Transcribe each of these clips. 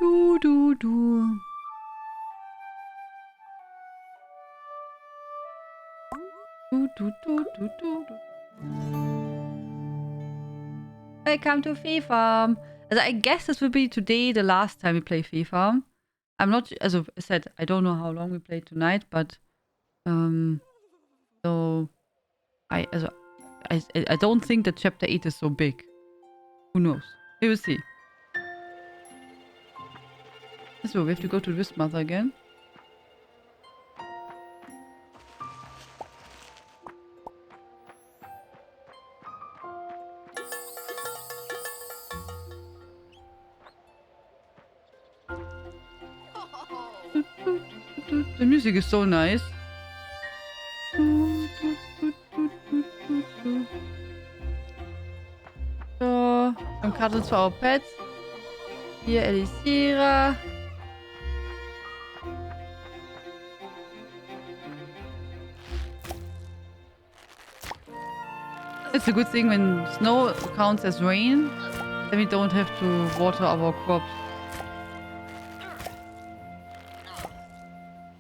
Du, du, du. Du, du, du, du, du, du. Welcome to Fae Farm. Also, I guess this will be today the last time we play Fae Farm. I'm not, as I said, I don't know how long we played tonight, but so I don't think that chapter 8 is so big. Who knows? We will see. So we have to go to this mother again. The music is so nice. So, some cuddles for our pets. Here, Elisira. It's a good thing when snow counts as rain, then we don't have to water our crops.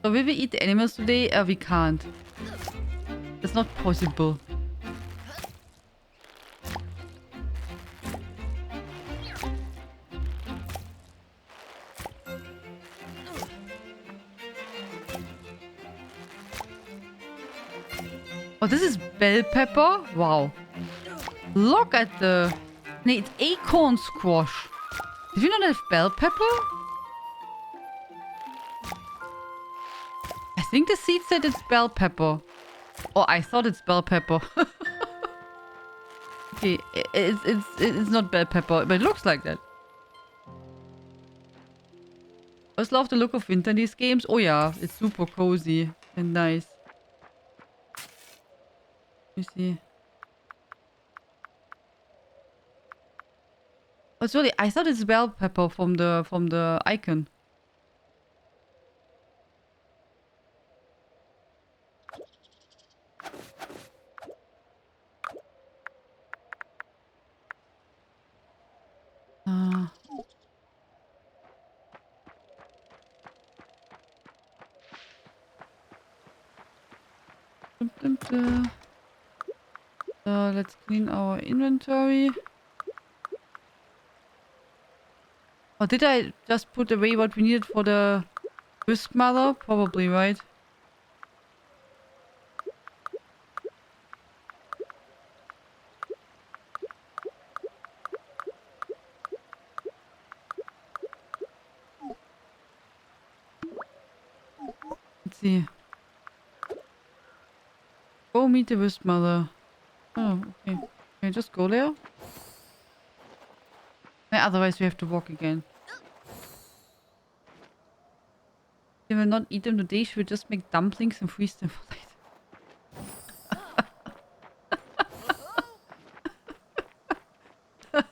So will we eat the animals today? We can't. It's not possible. Oh, this is bell pepper? Wow. Look at the... Nee, it's acorn squash. Did we not have bell pepper? I think the seed said it's bell pepper. Oh, I thought it's bell pepper. Okay, it's not bell pepper, but it looks like that. I just love the look of winter in these games. Oh yeah, it's super cozy and nice. Let me see. Oh, sorry, I thought it's bell pepper from the icon. So let's clean our inventory. Or did I just put away what we needed for the whisk mother? Probably, right? Let's see. Go meet the whisk mother. Oh, okay. Can I just go there? Yeah, otherwise we have to walk again. They will not eat them today. Should we just make dumplings and freeze them for later? I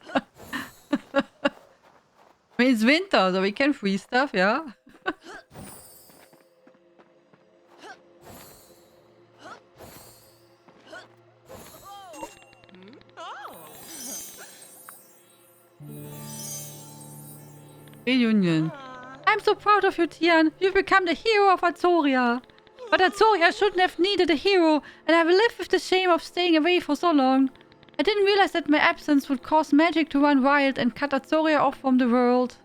mean, it's winter, so we can freeze stuff, yeah? Reunion. I'm so proud of you, Tian. You've become the hero of Azoria. But Azoria shouldn't have needed a hero, and I will live with the shame of staying away for so long. I didn't realize that my absence would cause magic to run wild and cut Azoria off from the world.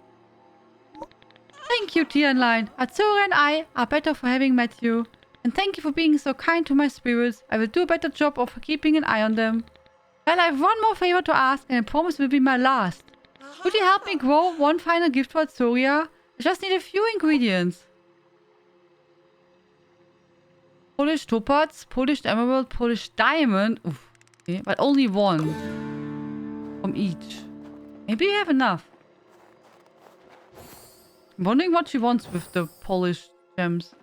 Thank you, Tianlein. Azoria and I are better for having met you. And thank you for being so kind to my spirits. I will do a better job of keeping an eye on them. Well, I have one more favor to ask, and I promise it will be my last. Could you help me grow one final gift for Azoria? I just need a few ingredients. Polished topaz, polished emerald, polished diamond. Oof. Okay, but only one. From each. Maybe we have enough. I'm wondering what she wants with the polished gems.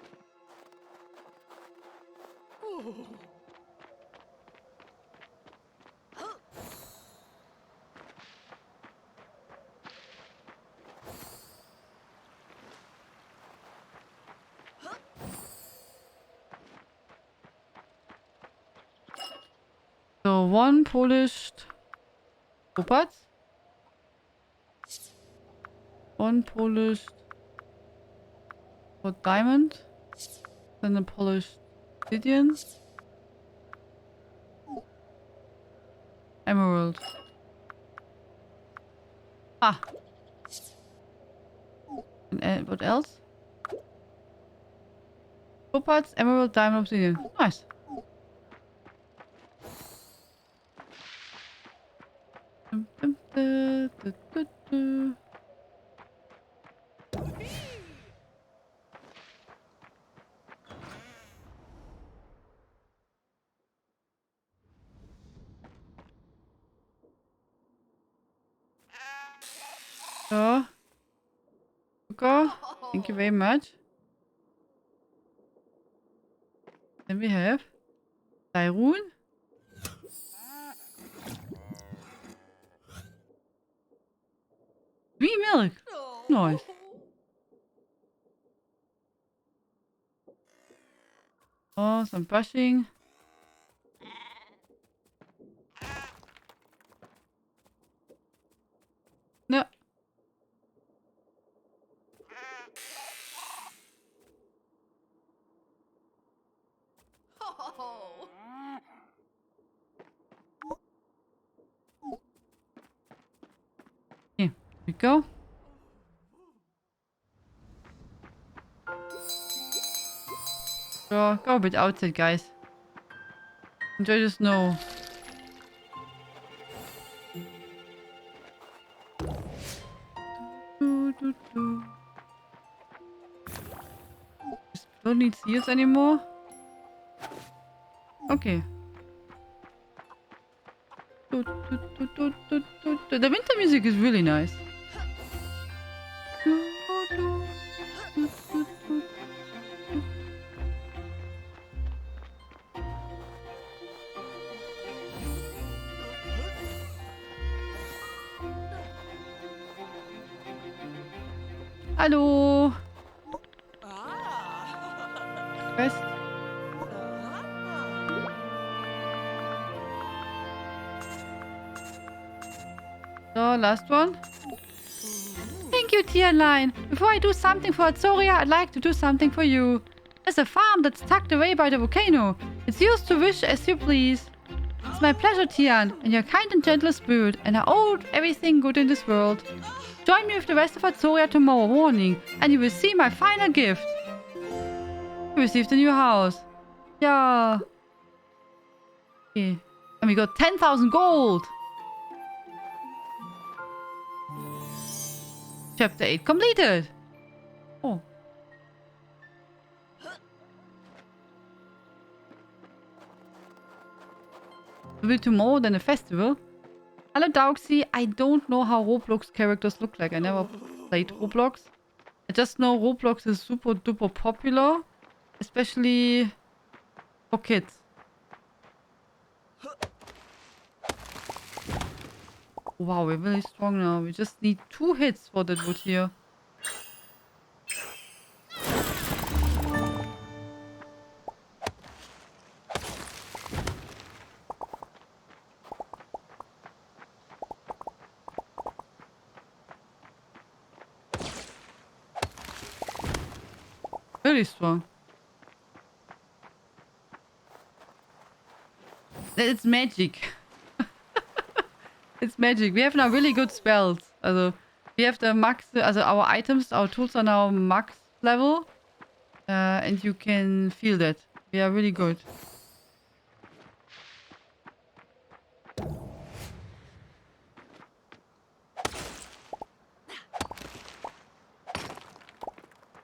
So one polished topaz. One polished for diamond. Then a polished obsidian. Emerald. Ah. And what else? Topaz, emerald, diamond, obsidian. Nice. So. Sugar. Thank you very much. Then we have Tyrone. Sweet milk. Nice. Oh, some brushing. No. Here we go. So, go a bit outside, guys. Enjoy the snow. Don't need seals anymore. Okay. The winter music is really nice. Hallo. Quest. So, last one. Thank you, Tianlein. Before I do something for Azoria, I'd like to do something for you. There's a farm that's tucked away by the volcano. It's yours to wish as you please. It's my pleasure, Tian, and your kind and gentle spirit, and I owe everything good in this world. Join me with the rest of Azoria tomorrow morning, and you will see my final gift. You received a new house. Yeah. Okay. And we got 10,000 gold. Chapter 8 completed. Oh. Will tomorrow then a festival? Hello Dauxy, I don't know how Roblox characters look like. I never played Roblox. I just know Roblox is super duper popular. Especially for kids. Wow, we're really strong now. We just need 2 hits for that wood here. Really strong. It's magic. It's magic. We have now really good spells. Also, we have the max, also our items, our tools are now max level. And you can feel that. We are really good.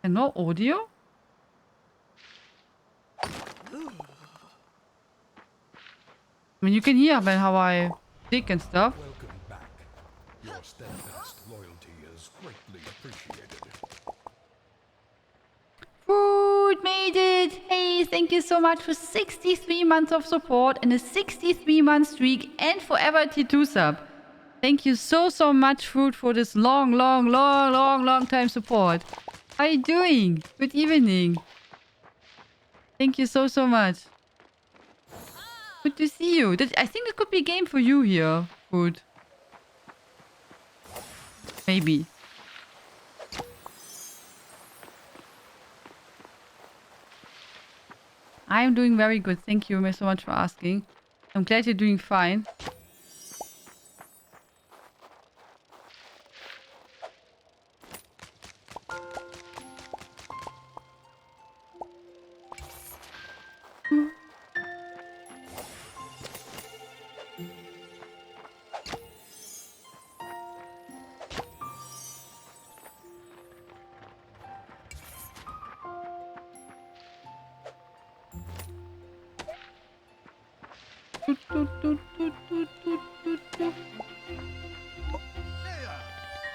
And no audio? I mean, you can hear how I dig and stuff. Welcome back. Your steadfast loyalty is greatly appreciated. Food made it! Hey, thank you so much for 63 months of support and a 63-month streak and forever T2 sub. Thank you so much, Food, for this long time support. How are you doing? Good evening. Thank you so much. Good to see you. I think it could be a game for you here, Food. Maybe. I'm doing very good. Thank you so much for asking. I'm glad you're doing fine.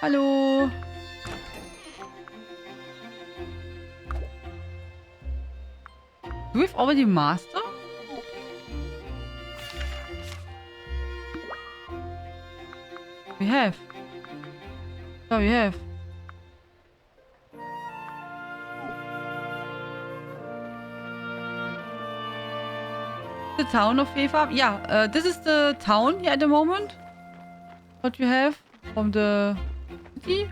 Hallo. Do we have already master? We have. Oh, we have. The town of Fae Farm? Yeah, this is the town here at the moment. What you have from the city.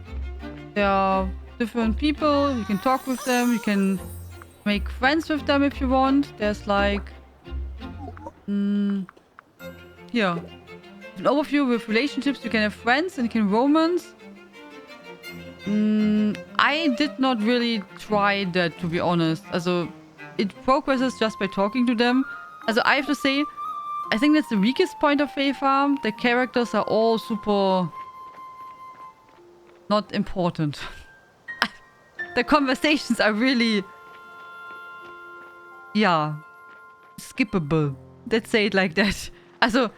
There are different people. You can talk with them. You can make friends with them if you want. There's like... here. An overview with relationships. You can have friends and you can romance. I did not really try that, to be honest. Also, it progresses just by talking to them. Also, I have to say, I think that's the weakest point of Fae Farm. The characters are all super... not important. The conversations are really... yeah. Skippable. Let's say it like that. Also,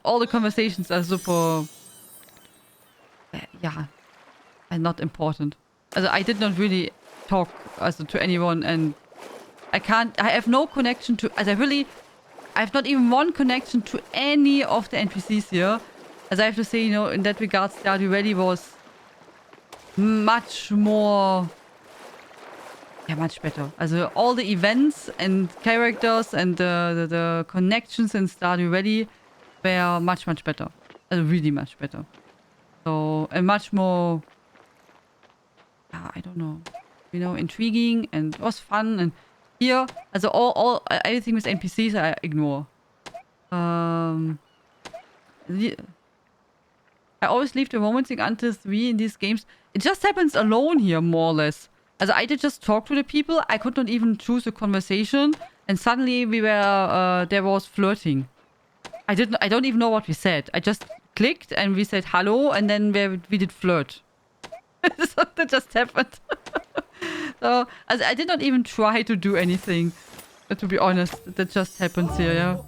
all the conversations are super... yeah. And not important. Also, I did not really talk to anyone, and I have no connection to... I have not even one connection to any of the NPCs here. As I have to say, you know, in that regard, Stardew Valley was much more... yeah, much better. Also, all the events and characters and the connections in Stardew Valley were much, much better. Really much better. So, and much more... I don't know. You know, intriguing, and it was fun. And here, everything with NPCs I ignore. I always leave the romancing until 3 in these games. It just happens alone here, more or less. Also, I did just talk to the people. I could not even choose a conversation. And suddenly there was flirting. I don't even know what we said. I just clicked and we said hello, and then we did flirt. So that just happened. So, I did not even try to do anything. To be honest, that just happens here, yeah.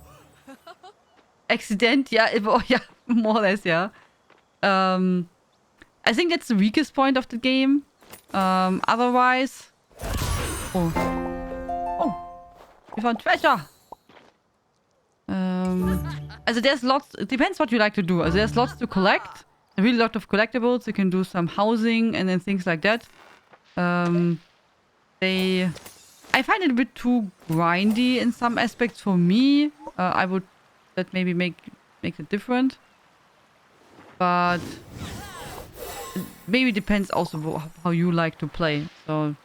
Accident, yeah, yeah, more or less, yeah. I think that's the weakest point of the game. Otherwise... oh. Oh! We found treasure! There's lots... it depends what you like to do. There's lots to collect. A really lot of collectibles. You can do some housing and then things like that. I find it a bit too grindy in some aspects for me. I would... that maybe make it different. But... it maybe depends also how you like to play. So,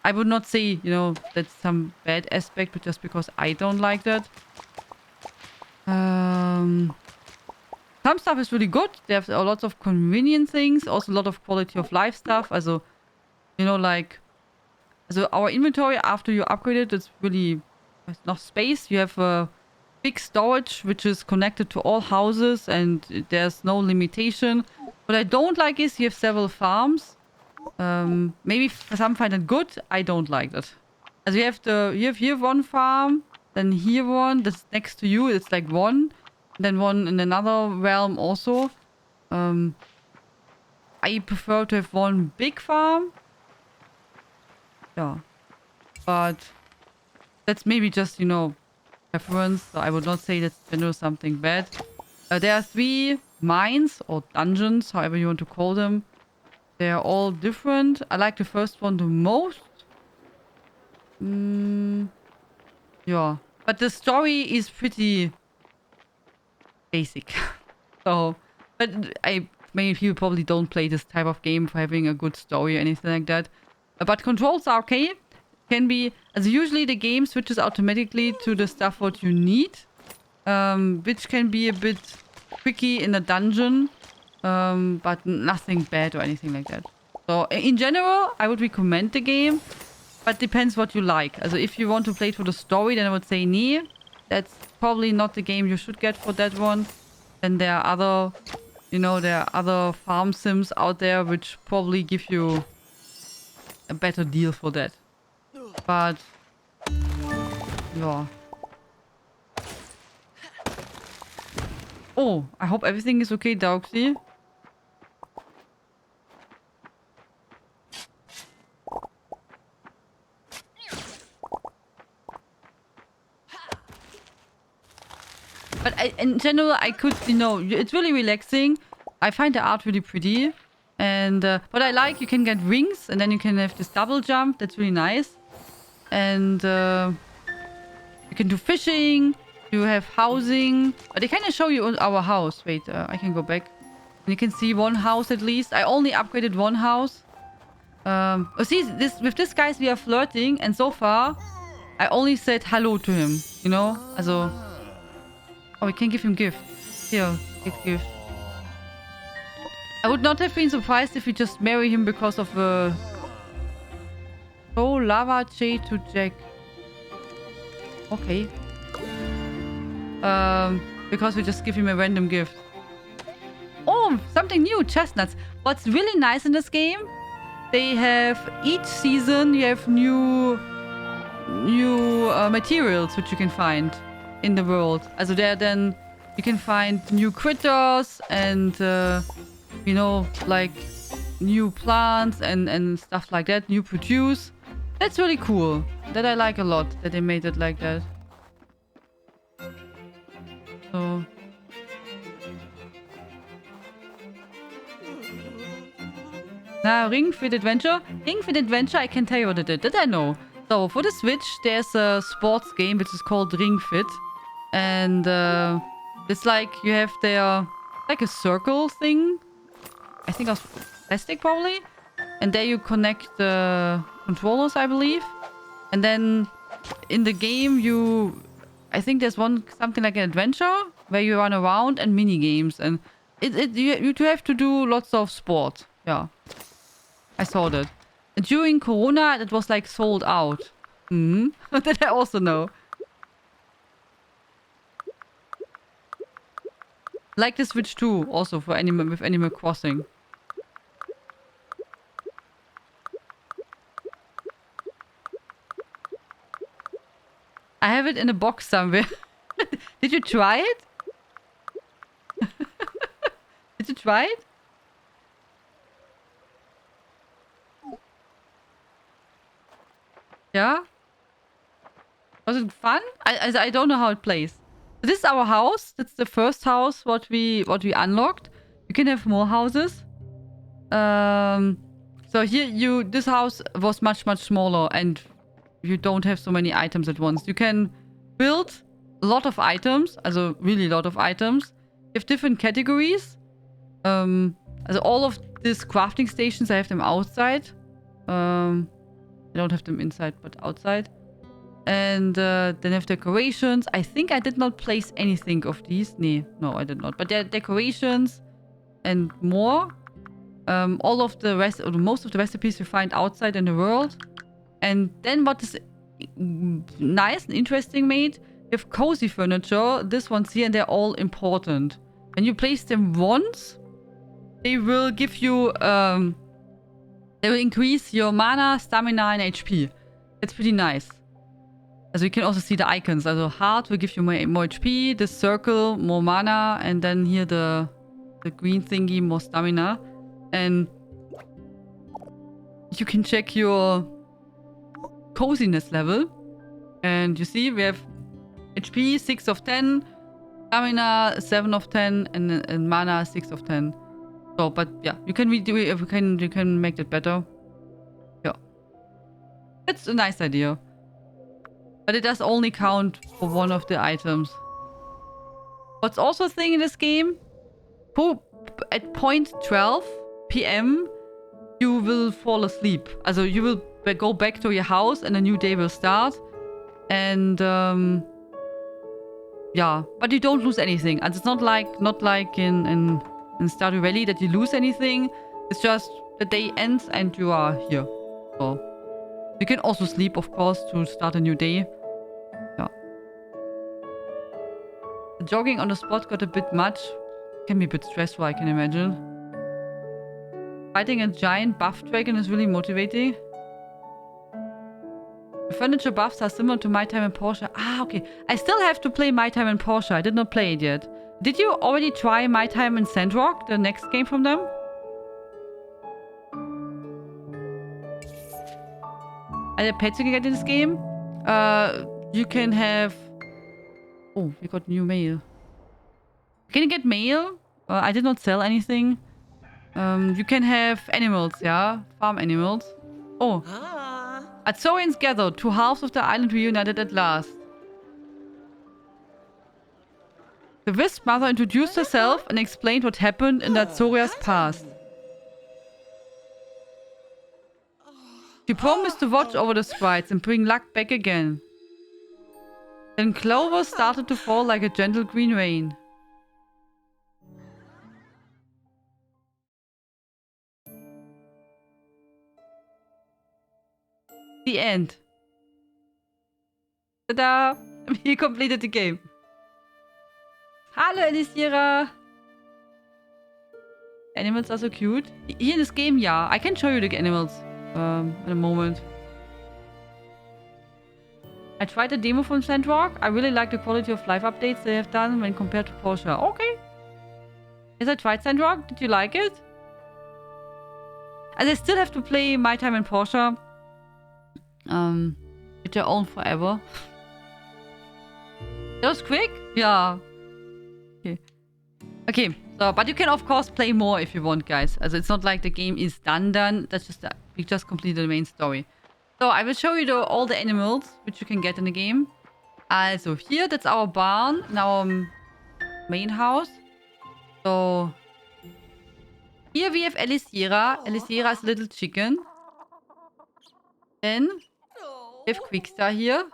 I would not say, you know, that's some bad aspect, but just because I don't like that. Some stuff is really good. There's a lot of convenient things. Also a lot of quality of life stuff. Also, you know, like... so our inventory, after you upgrade it, it's really... there's enough space. You have a big storage, which is connected to all houses, and there's no limitation. What I don't like is you have several farms. Maybe some find it good. I don't like that. As you have here one farm, then here one that's next to you. It's like one, then one in another realm also. I prefer to have one big farm. Yeah, but that's maybe just, you know, preference. So I would not say that's generally something bad. There are 3 mines or dungeons, however you want to call them. They are all different. I like the first one the most. Yeah, but the story is pretty basic. So, but many people probably don't play this type of game for having a good story or anything like that. But controls are okay. can be... Also usually the game switches automatically to the stuff what you need. Which can be a bit tricky in a dungeon. But nothing bad or anything like that. So in general, I would recommend the game. But depends what you like. Also if you want to play it for the story, then I would say nee. That's probably not the game you should get for that one. Then there are other... You know, there are other farm sims out there which probably give you a better deal for that. But... Yeah. Oh, I hope everything is okay, Dauxy. But in general, I could, you know, it's really relaxing. I find the art really pretty. And what I like, you can get rings and then you can have this double jump. That's really nice. And you can do fishing. You have housing. But they kind of show you our house. Wait, I can go back. And you can see one house at least. I only upgraded one house. Oh, see, with this guys we are flirting. And so far, I only said hello to him. You know? Also... Oh, we can give him gift. Here, get gift. I would not have been surprised if we just marry him because of the... Oh, lava J to Jack. Okay. Because we just give him a random gift. Oh, something new, chestnuts. What's really nice in this game, they have each season you have new materials which you can find in the world. Also there then you can find new critters and you know, like new plants and stuff like that, new produce. That's really cool. That I like a lot that they made it like that. So now Ring Fit Adventure. Ring Fit Adventure, I can tell you what it did. Did I know? So for the Switch, there's a sports game which is called Ring Fit. And it's like you have there like a circle thing. I think of plastic probably. And there you connect the controllers, I believe. And then in the game I think there's something like an adventure where you run around and mini games. And you have to do lots of sport. Yeah. I saw that. And during Corona, it was like sold out. That I also know. Like the Switch 2, also for with Animal Crossing. I have it in a box somewhere. Did you try it? Did you try it? Yeah? Was it fun? I don't know how it plays. This is our house. That's the first house what we unlocked. You can have more houses. So here this house was much smaller and you don't have so many items at once. You can build a lot of items, also really a lot of items. You have different categories. Also all of these crafting stations, I have them outside. I don't have them inside, but outside. And then I have decorations. I think I did not place anything of these. No, I did not. But there are decorations and more. All of the rest, or most of the recipes you find outside in the world. And then what is nice and interesting made, you have cozy furniture. This one's here and they're all important. When you place them once, they will give you, they will increase your mana, stamina and HP. That's pretty nice. Also you can also see the icons. Also heart will give you more HP, the circle, more mana, and then here the green thingy, more stamina. And you can check your coziness level. And you see we have HP 6 of 10, stamina 7 of 10, and mana 6 of 10. So, but yeah, you can redo it if you can make that better. Yeah. It's a nice idea. But it does only count for one of the items. What's also a thing in this game? At 0.12 p.m. you will fall asleep. Also you will go back to your house and a new day will start. And yeah, but you don't lose anything. And it's not like in Stardew Valley that you lose anything. It's just the day ends and you are here. So you can also sleep, of course, to start a new day. Yeah. Jogging on the spot got a bit much. Can be a bit stressful, I can imagine. Fighting a giant buff dragon is really motivating. The furniture buffs are similar to My Time in Portia. Ah, okay. I still have to play My Time in Portia. I did not play it yet. Did you already try My Time in Sandrock, the next game from them? Are there pets you can get in this game? You can have... Oh, we got new mail. Can you get mail? I did not sell anything. You can have animals, yeah? Farm animals. Oh. Azorians gathered. 2 halves of the island reunited at last. The Wisp Mother introduced herself and explained what happened in the Azoria's past. She promised to watch over the sprites and bring luck back again. Then clover started to fall like a gentle green rain. The end. Ta-da! We completed the game. Hallo, Elisira! Animals are so cute. Here in this game, yeah. I can show you the animals in a moment. I tried the demo from Sandrock. I really like the quality of life updates they have done when compared to Portia. Okay. Yes, I tried Sandrock. Did you like it? And I still have to play My Time in Portia. Which I own forever. That was quick? Yeah. Okay. Okay, so, but you can of course play more if you want, guys. Also, it's not like the game is done. That's just, we just completed the main story. So, I will show you all the animals which you can get in the game. Also, here, that's our barn in our main house. So, here we have Elisira. Elisira is a little chicken. Then, we have Quickstar here.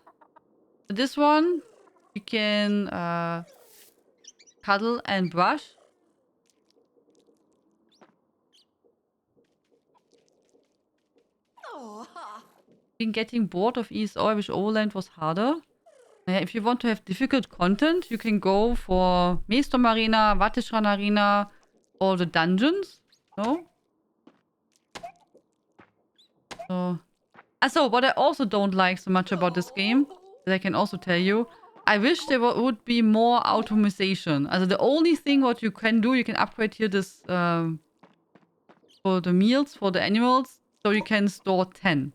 So this one, we can cuddle and brush. Been getting bored of ESO. I wish Overland was harder. If you want to have difficult content, you can go for Maelstrom Arena, Wattishran Arena, or the dungeons. No? So... So, what I also don't like so much about this game, that I can also tell you, I wish there would be more automation. Also, the only thing what you can do, you can upgrade here this for the meals, for the animals, so you can store 10.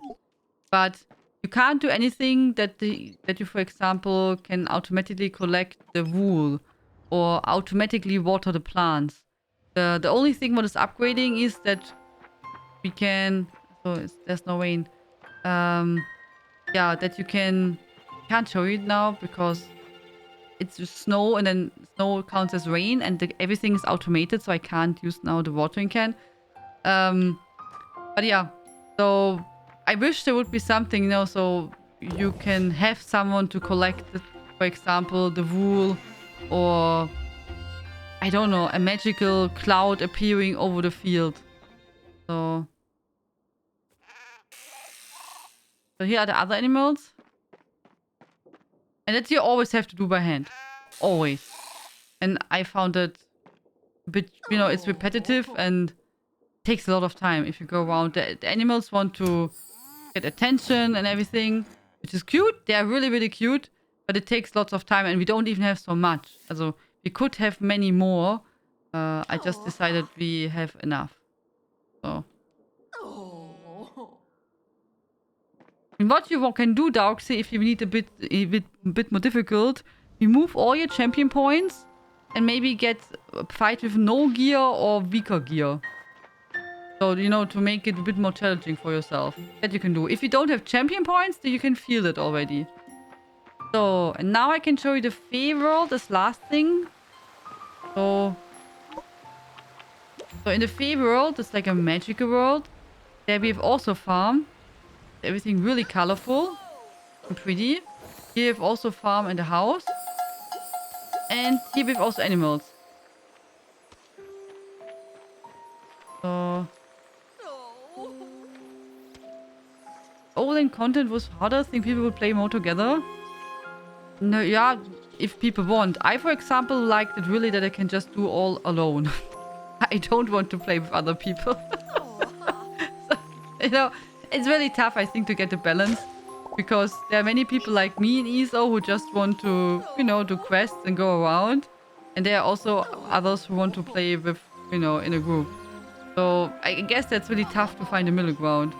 But you can't do anything that you, for example, can automatically collect the wool or automatically water the plants. The only thing what is upgrading is that we can... So, there's no rain. Yeah, that you can't show you now because it's just snow and then snow counts as rain and everything is automated, so I can't use now the watering can. But yeah, so I wish there would be something, you know, so you can have someone to collect, for example, the wool or I don't know, a magical cloud appearing over the field. So here are the other animals. And that you always have to do by hand. Always. And I found it a bit, you know, it's repetitive and takes a lot of time if you go around. The animals want to get attention and everything, which is cute. They are really, really cute. But it takes lots of time and we don't even have so much. Also, we could have many more. I just decided we have enough. So... And what you can do, Darksea, if you need a bit more difficult, remove all your champion points and maybe get a fight with no gear or weaker gear. So, you know, to make it a bit more challenging for yourself. That you can do. If you don't have champion points, then you can feel it already. So, and now I can show you the Fae world, this last thing. So in the Fae world, it's like a magical world. There we have also farm. Everything really colorful and pretty. Here we have also farm and a house. And here we have also animals. So... All-in content was harder. I think people would play more together. No, yeah, if people want. I, for example, liked it really that I can just do all alone. I don't want to play with other people. So, you know, it's really tough, I think, to get the balance. Because there are many people like me in ESO who just want to, you know, do quests and go around. And there are also others who want to play with, you know, in a group. So I guess that's really tough to find a middle ground.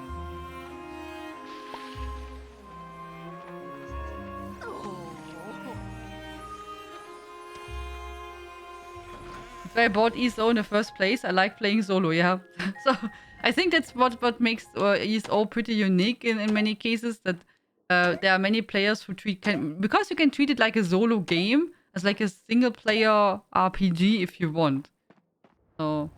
That's why I bought ESO in the first place. I like playing solo, yeah. So I think that's what makes ESO pretty unique in many cases. That there are many players who because you can treat it like a solo game, as like a single player RPG if you want. So...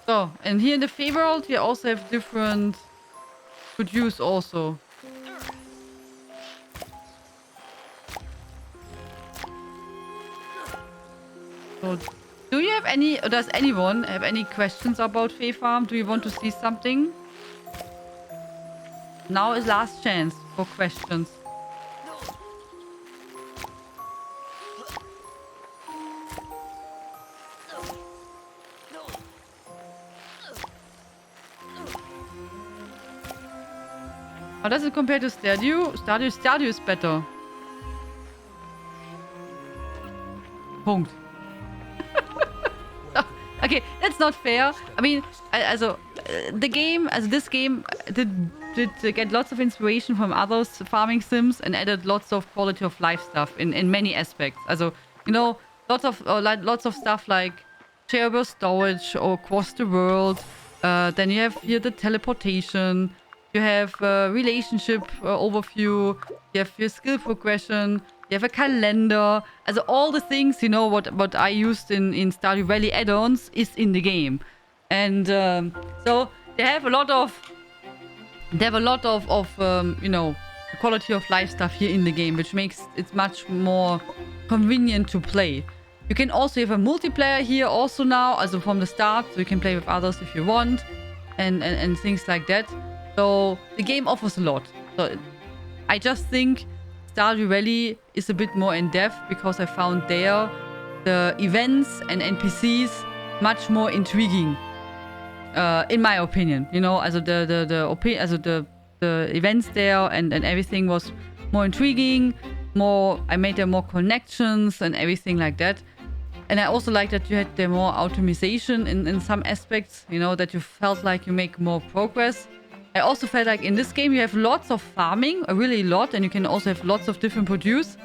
So, and here in the Fae world, we also have different produce also. So, do you have any, or does anyone have any questions about Fae Farm? Do you want to see something? Now is last chance for questions. How does it compare to Stardew? Stardew is better. Punkt. Okay, that's not fair. I mean, the game, this game did get lots of inspiration from others farming sims and added lots of quality of life stuff in many aspects. You know, lots of stuff like shareable storage or across the world. Then you have here the teleportation. You have relationship overview. You have your skill progression. You have a calendar. All the things, you know, what I used in Stardew Valley add-ons is in the game. And so they have a lot of you know, quality of life stuff here in the game, which makes it much more convenient to play. You can also have a multiplayer here also now, from the start, so you can play with others if you want, and things like that. So the game offers a lot. So I just think Stardew Valley is a bit more in depth because I found there the events and NPCs much more intriguing, in my opinion. You know, the events there and everything was more intriguing. I made there more connections and everything like that. And I also like that you had there more optimization in some aspects. You know, that you felt like you make more progress. I also felt like in this game you have lots of farming, really a lot, and you can also have lots of different produce.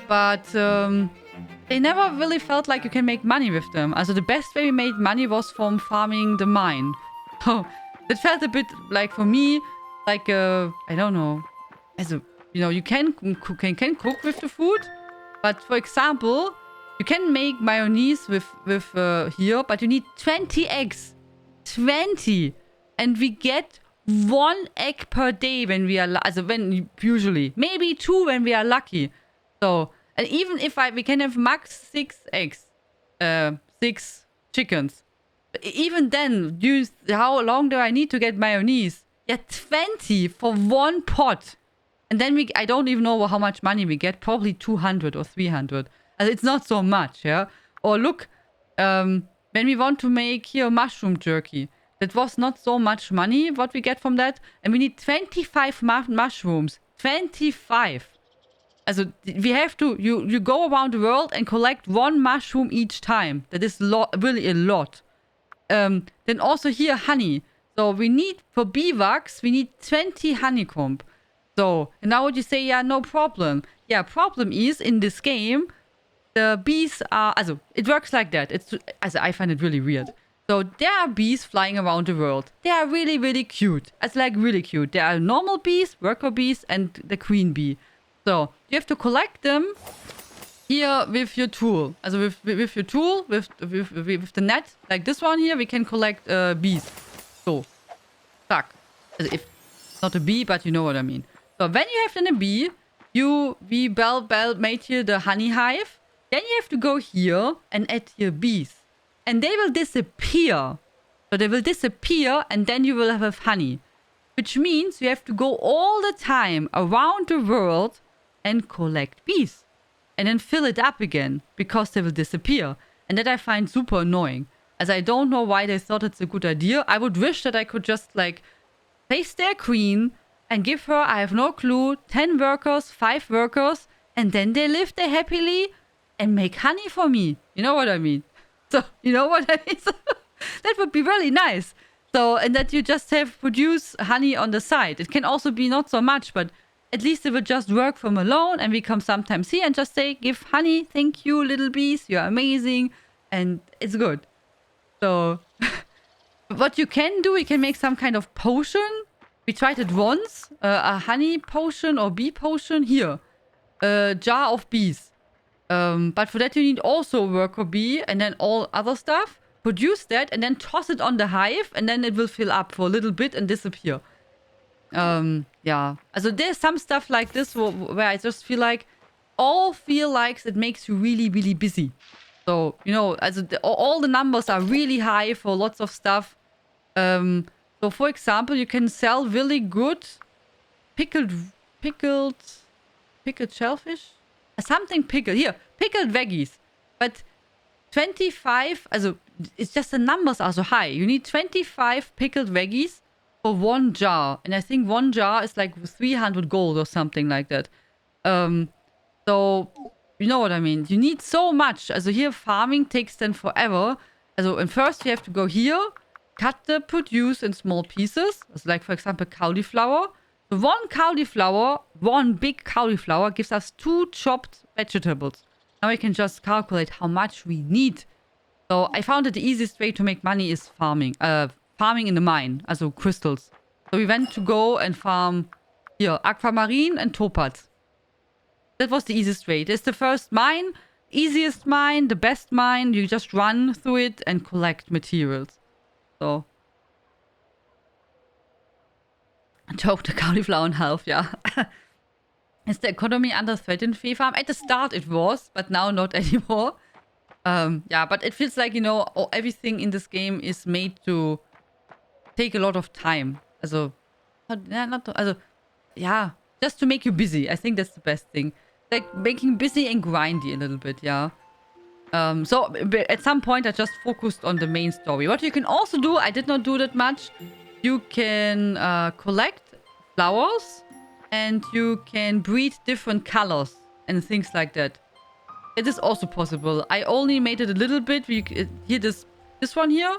But they never really felt like you can make money with them. The best way we made money was from farming the mine. So it felt a bit like, for me, like, I don't know. You know, you can cook with the food. But for example, you can make mayonnaise with here, but you need 20 eggs. 20! And we get 1 egg per day when we are usually maybe 2 when we are lucky. So, and even if we can have max 6 eggs, 6 chickens. Even then, how long do I need to get mayonnaise? Yeah, 20 for 1 pot. And then I don't even know how much money we get. Probably 200 or 300. It's not so much, yeah. Or look, when we want to make here mushroom jerky. That was not so much money, what we get from that. And we need 25 mushrooms. 25. We have to... You go around the world and collect 1 mushroom each time. That is really a lot. Then also here, honey. So we need, for beeswax, we need 20 honeycomb. So, and now would you say, yeah, no problem. Yeah, problem is, in this game, the bees are... it works like that. I find it really weird. So there are bees flying around the world. They are really, really cute. Really cute. There are normal bees, worker bees, and the queen bee. So you have to collect them here with your tool. Also with your tool, with the net, like this one here, we can collect bees. So, zack. Also if not a bee, but you know what I mean. So when you have then a bee, we made here the honey hive. Then you have to go here and add here bees. And they will disappear. So they will disappear and then you will have honey. Which means you have to go all the time around the world and collect bees. And then fill it up again because they will disappear. And that I find super annoying. As I don't know why they thought it's a good idea. I would wish that I could just like place their queen and give her, I have no clue, 10 workers, 5 workers, and then they live there happily and make honey for me. You know what I mean? So, you know what I mean? That would be really nice. So, and that you just have produce honey on the side. It can also be not so much, but at least it would just work from alone and we come sometimes here and just say, give honey, thank you, little bees, you're amazing, and it's good. So, what you can do, you can make some kind of potion. We tried it once, a honey potion or bee potion. Here, a jar of bees. But for that you need also a worker bee and then all other stuff. Produce that and then toss it on the hive and then it will fill up for a little bit and disappear. Yeah. Also there's some stuff like this where I just feel like it makes you really, really busy. So, you know, also all the numbers are really high for lots of stuff. So for example, you can sell really good pickled shellfish? Something pickled. Here, pickled veggies. But 25, also it's just the numbers are so high. You need 25 pickled veggies for 1 jar. And I think 1 jar is like 300 gold or something like that. So, you know what I mean. You need so much. Also here farming takes then forever. Also, and first you have to go here, cut the produce in small pieces. So like for example, cauliflower. So 1 cauliflower, 1 big cauliflower gives us 2 chopped vegetables. Now we can just calculate how much we need. So I found that the easiest way to make money is farming. Farming in the mine, also crystals. So we went to go and farm here, aquamarine and topaz. That was the easiest way. There's the first mine, easiest mine, the best mine. You just run through it and collect materials. So. Choke the cauliflower in half, yeah. Is the economy under threat in Fae Farm? At the start it was, but now not anymore. Yeah, but it feels like, you know, everything in this game is made to take a lot of time. Also, yeah, just to make you busy. I think that's the best thing. Like making busy and grindy a little bit, yeah. So at some point I just focused on the main story. What you can also do, I did not do that much. You can collect flowers and you can breed different colors and things like that. It is also possible. I only made it a little bit. Here, this one here.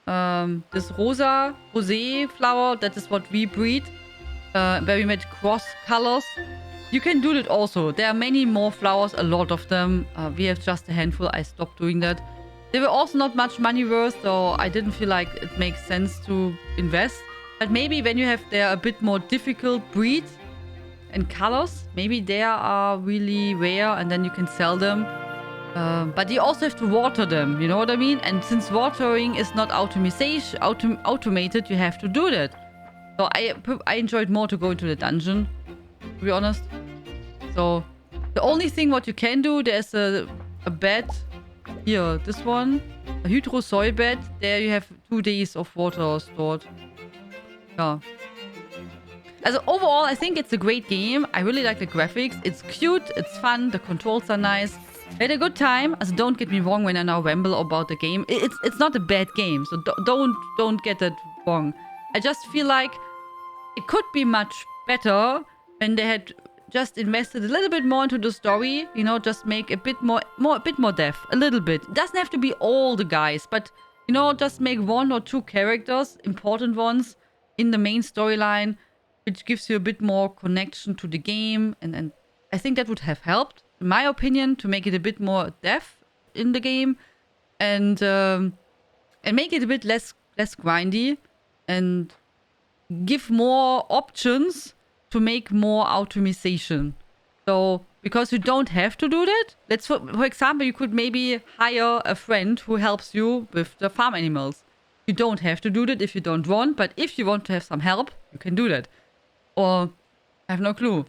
This rosé flower, that is what we breed. Where we made cross colors. You can do that also. There are many more flowers, a lot of them. We have just a handful. I stopped doing that. They were also not much money worth, so I didn't feel like it makes sense to invest. But maybe when you have there a bit more difficult breeds and colors, maybe they are really rare and then you can sell them. But you also have to water them, you know what I mean? And since watering is not automated, you have to do that. So I enjoyed more to go into the dungeon, to be honest. So the only thing what you can do, there's a bed. Here, this one. A hydro soil bed. There you have 2 days of water stored. Yeah. Also overall, I think it's a great game. I really like the graphics. It's cute, it's fun, the controls are nice. I had a good time. Also don't get me wrong when I now ramble about the game. It's not a bad game, so don't get that wrong. I just feel like it could be much better when they had just invested a little bit more into the story, you know, just make a bit more depth, a little bit. It doesn't have to be all the guys, but, you know, just make 1 or 2 characters, important ones, in the main storyline, which gives you a bit more connection to the game, and I think that would have helped, in my opinion, to make it a bit more depth in the game, and make it a bit less grindy, and give more options to make more optimization. So because you don't have to do that. Let's for example, you could maybe hire a friend who helps you with the farm animals. You don't have to do that if you don't want, but if you want to have some help, you can do that. Or I have no clue.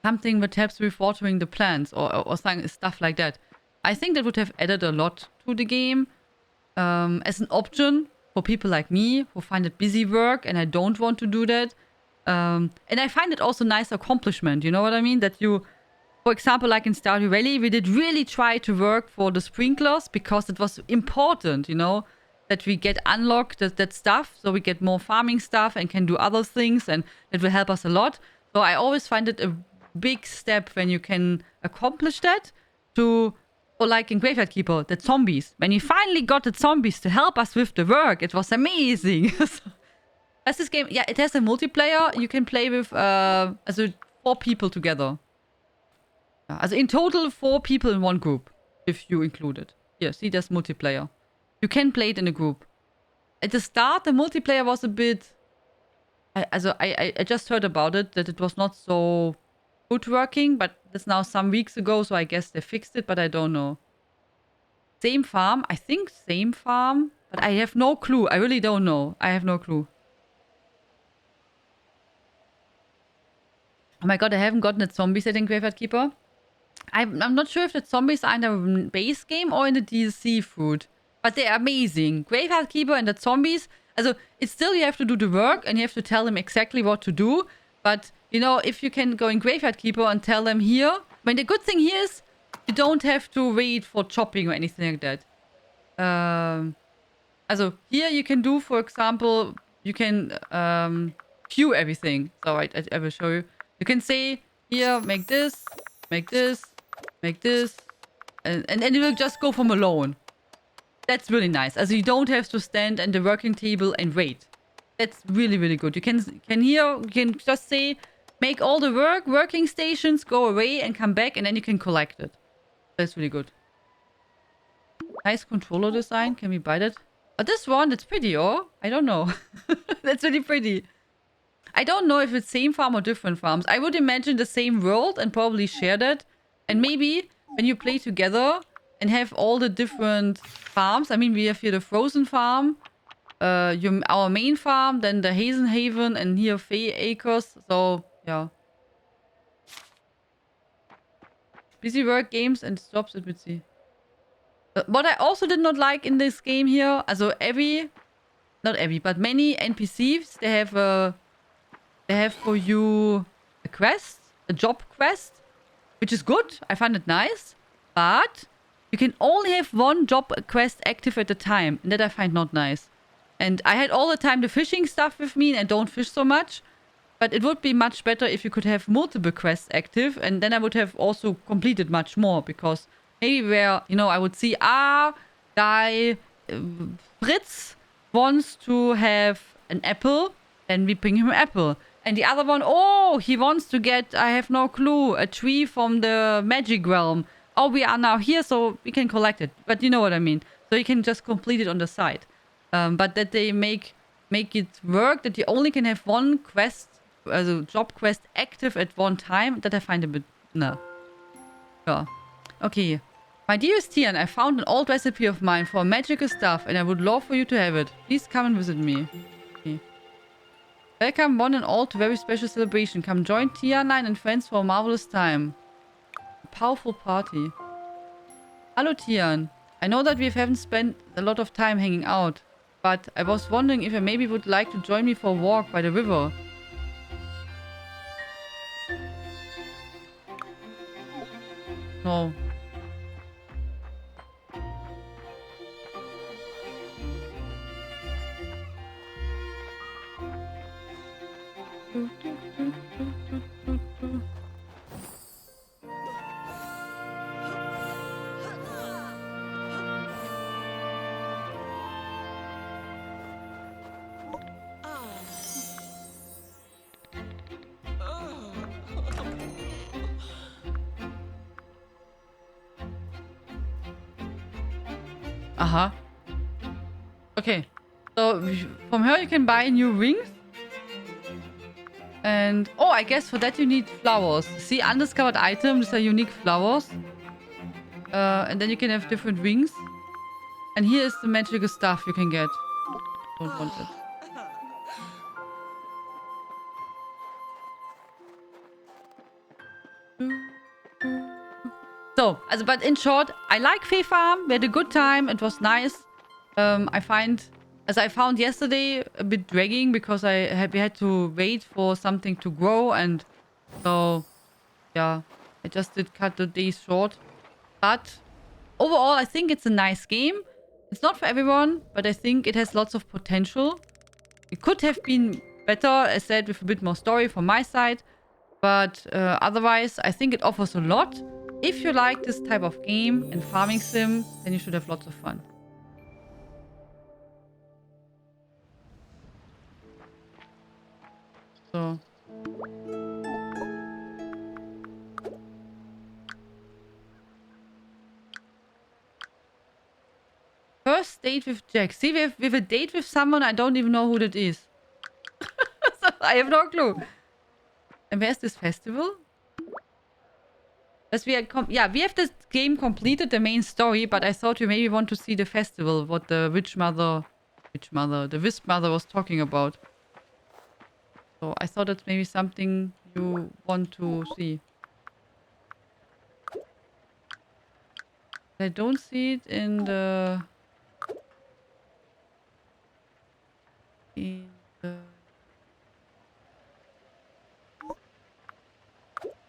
Something that helps with watering the plants or stuff like that. I think that would have added a lot to the game as an option for people like me who find it busy work and I don't want to do that. And I find it also nice accomplishment, you know what I mean? That you, for example, like in Stardew Valley, we did really try to work for the sprinklers because it was important, you know, that we get unlocked that stuff, so we get more farming stuff and can do other things, and it will help us a lot. So I always find it a big step when you can accomplish that or like in Graveyard Keeper, the zombies. When we finally got the zombies to help us with the work, it was amazing. That's this game. Yeah, it has a multiplayer. You can play with 4 people together. Also in total 4 people in one group, if you include it. Here, see, there's multiplayer. You can play it in a group. At the start, the multiplayer was a bit... I just heard about it, that it was not so good working, but that's now some weeks ago, so I guess they fixed it, but I don't know. Same farm? I think same farm, but I have no clue. I really don't know. I have no clue. Oh my god, I haven't gotten the zombies yet in Graveyard Keeper. I'm not sure if the zombies are in the base game or in the DLC food. But they're amazing. Graveyard Keeper and the zombies. Also, it's still you have to do the work and you have to tell them exactly what to do. But, you know, if you can go in Graveyard Keeper and tell them here. I mean, the good thing here is you don't have to wait for chopping or anything like that. Also, here you can do, for example, you can queue everything. So I will show you. You can say, here, make this, make this, make this. And then it will just go from alone. That's really nice. Also, you don't have to stand at the working table and wait. That's really, really good. You can just say, make all the working stations go away and come back, and then you can collect it. That's really good. Nice controller design. Can we buy that? Oh, this one, that's pretty, oh? I don't know. That's really pretty. I don't know if it's same farm or different farms. I would imagine the same world and probably share that. And maybe when you play together and have all the different farms. I mean, we have here the Frozen Farm, our main farm, then the Hazen Haven, and here Fae Acres. So, yeah. Busy work games and stops at busy. What I also did not like in this game here, also not every, but many NPCs, they have for you a quest, a job quest, which is good. I find it nice, but you can only have one job quest active at a time, and that I find not nice. And I had all the time the fishing stuff with me, and I don't fish so much, but it would be much better if you could have multiple quests active, and then I would have also completed much more, because maybe where, you know, I would see, guy Fritz wants to have an apple, then we bring him an apple. And the other one, he wants to get, I have no clue, a tree from the magic realm. Oh, we are now here, so we can collect it. But you know what I mean. So you can just complete it on the side. But that they make it work, that you only can have one quest, job quest active at one time, that I find a bit, no. Yeah. Okay. My dearest Tian, I found an old recipe of mine for magical stuff, and I would love for you to have it. Please come and visit me. Okay. Welcome one and all to a very special celebration. Come join Tianlein and friends for a marvelous time. A powerful party. Hello Tian. I know that we haven't spent a lot of time hanging out, but I was wondering if you maybe would like to join me for a walk by the river. No. Aha. Okay. So, from her you can buy new rings. And, oh, I guess for that you need flowers. See, undiscovered items are unique flowers. And then you can have different wings. And here is the magical stuff you can get. Don't want it. So, but in short, I like Fae Farm. We had a good time. It was nice. I found yesterday a bit dragging because we had to wait for something to grow, and so yeah, I just did cut the days short. But overall, I think it's a nice game. It's not for everyone, but I think it has lots of potential. It could have been better, as said, with a bit more story from my side. But otherwise, I think it offers a lot. If you like this type of game and farming sim, then you should have lots of fun. So. First date with Jack. See, we have a date with someone, I don't even know who that is. So I have no clue. And where's this festival? As we have this game completed, the main story, but I thought you maybe want to see the festival, what the the Wisp Mother was talking about. So I thought that's maybe something you want to see. I don't see it in the...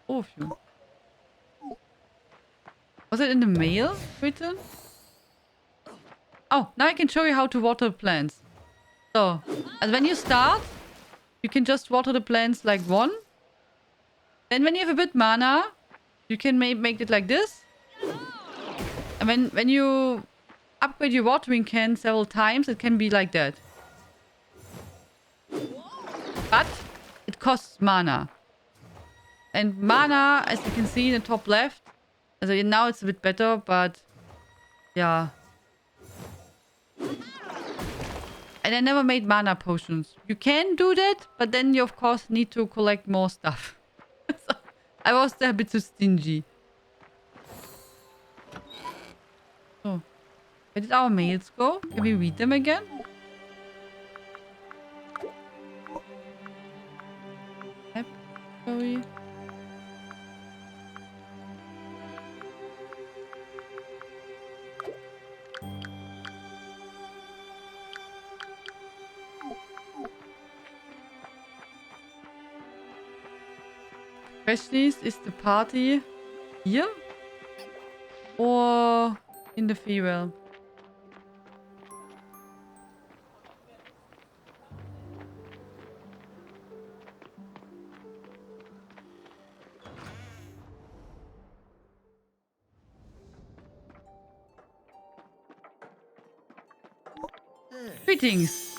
overview. Was it in the mail written? Oh, now I can show you how to water plants. So, and when you start, you can just water the plants like one. Then when you have a bit mana, you can make it like this. And when you upgrade your watering can several times, it can be like that. But it costs mana. And mana, as you can see in the top left, so now it's a bit better, but yeah. And I never made mana potions. You can do that, but then you of course need to collect more stuff. So I was a bit too stingy. So, where did our mails go? Can we read them again? Yep. Sorry. Question is the party here? Or in the Fae realm? Greetings.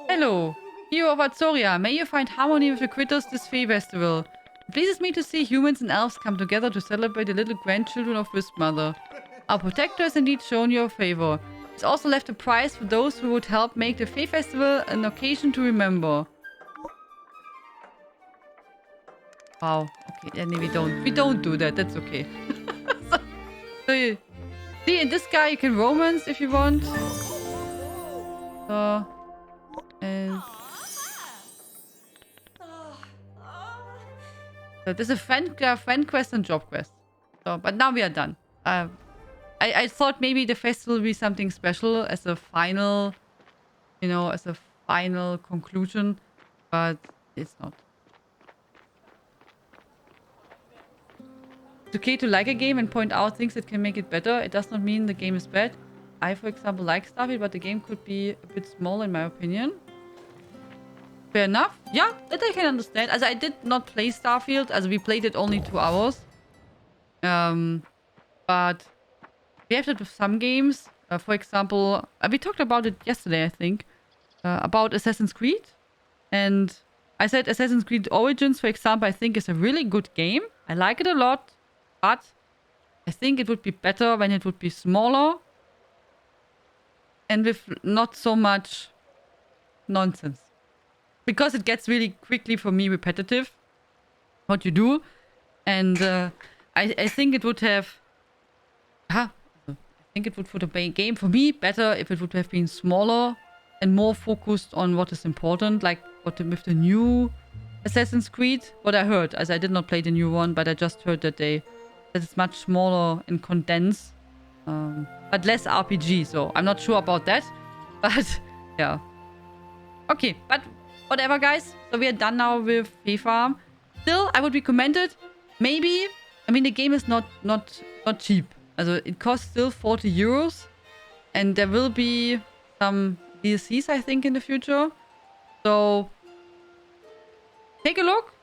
Hello. Hero of Azoria, may you find harmony with the critters this Fae festival. It pleases me to see humans and elves come together to celebrate the little grandchildren of Wisp Mother. Our protector has indeed shown your favor. He's also left a prize for those who would help make the Fae festival an occasion to remember. Wow. Okay, yeah, no, we don't do that. That's okay. So see, in this guy you can romance if you want. And so there's a friend quest and job quest. So, but now we are done. I thought maybe the festival will be something special as a final, as a final conclusion, but it's not. It's okay to like a game and point out things that can make it better. It does not mean the game is bad. I, for example, like Starfield, but the game could be a bit small in my opinion. Fair enough. Yeah, that I can understand. As I did not play Starfield, as we played it only 2 hours. But we have that with some games. For example, we talked about it yesterday, I think, about Assassin's Creed. And I said Assassin's Creed Origins, for example, I think is a really good game. I like it a lot, but I think it would be better when it would be smaller and with not so much nonsense. because it gets really quickly for me repetitive what you do. And I think it would have... I think it would put a game for me better if it would have been smaller and more focused on what is important, like with the new Assassin's Creed. What I heard, as I did not play the new one, but I just heard that it's much smaller and condensed, but less RPG. So I'm not sure about that, but yeah. Okay, but whatever, guys. So we are done now with Fae Farm. Still, I would recommend it. Maybe, I mean, the game is not cheap. Also, it costs still 40 euros. And there will be some DLCs, I think, in the future. So, take a look.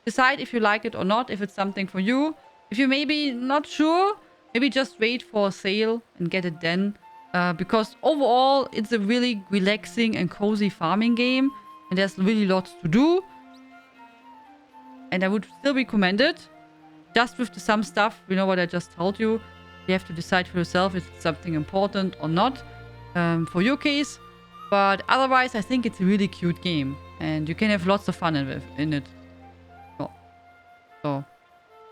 Decide if you like it or not, if it's something for you. If you're maybe not sure, maybe just wait for a sale and get it then. Because overall, it's a really relaxing and cozy farming game. And there's really lots to do. And I would still recommend it. Just with some stuff, you know what I just told you. You have to decide for yourself if it's something important or not. For your case. But otherwise, I think it's a really cute game. And you can have lots of fun in it. So